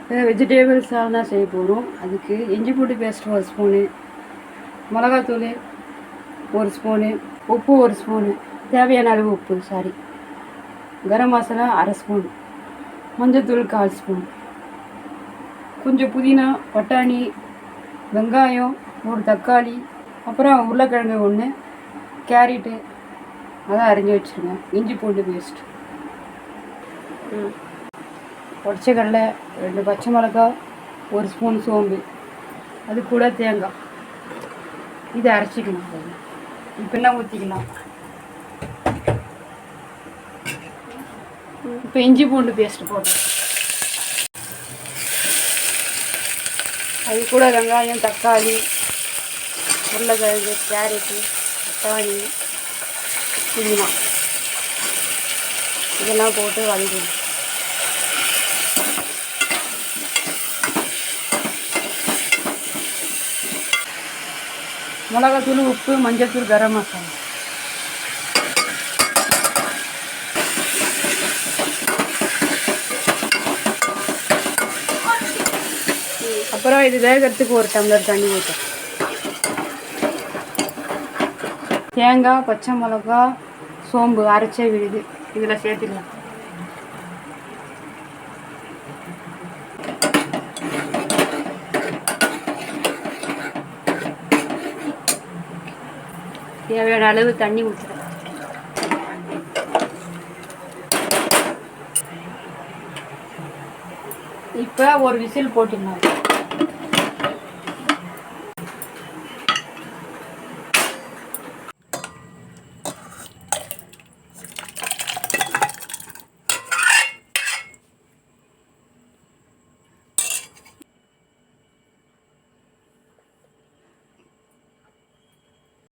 Vegetable சால்னா செய்ய போகிறோம். அதுக்கு இஞ்சி பூண்டு பேஸ்ட் 1 ஸ்பூனு, மிளகாத்தூள் 1 ஸ்பூனு, உப்பு 1 ஸ்பூனு, தேவையான அளவு உப்பு, கரம் மசாலா 1/2 ஸ்பூன், மஞ்சள்தூள் 1/4 ஸ்பூன், கொஞ்சம் புதினா, பட்டாணி, வெங்காயம், 1 தக்காளி, அப்புறம் உருளைக்கிழங்கு 1, கேரட்டு அதான் அரிஞ்சு வச்சுருங்க. இஞ்சி பூண்டு பேஸ்ட், உடச்ச கடலை 2 பச்சை மிளகா, 1 ஸ்பூன் சோம்பு, அது கூட தேங்காய். இதை அரைச்சிக்கணும். இப்போ என்ன ஊற்றிக்கலாம். இப்போ இஞ்சி பூண்டு பேஸ்ட் போடுறோம். அது கூட வெங்காயம், தக்காளி, உருளைக்கிழங்கு, கேரட்டு, பட்டாணி, புதினா இதெல்லாம் போட்டு வதக்கணும். மிளகாத்தூள், உப்பு, மஞ்சள்தூள், கரம் மசாலா. அப்புறம் இது வேகிறதுக்கு 1 டம்ளர் தண்ணி ஊற்றும். தேங்காய், பச்சை மிளகா, சோம்பு அரைச்ச விழுது இதில் சேர்த்துக்கலாம். தேவையான அளவு தண்ணி ஊற்றுறேன். இப்போ ஒரு விசில் போட்டுக்கலாம்.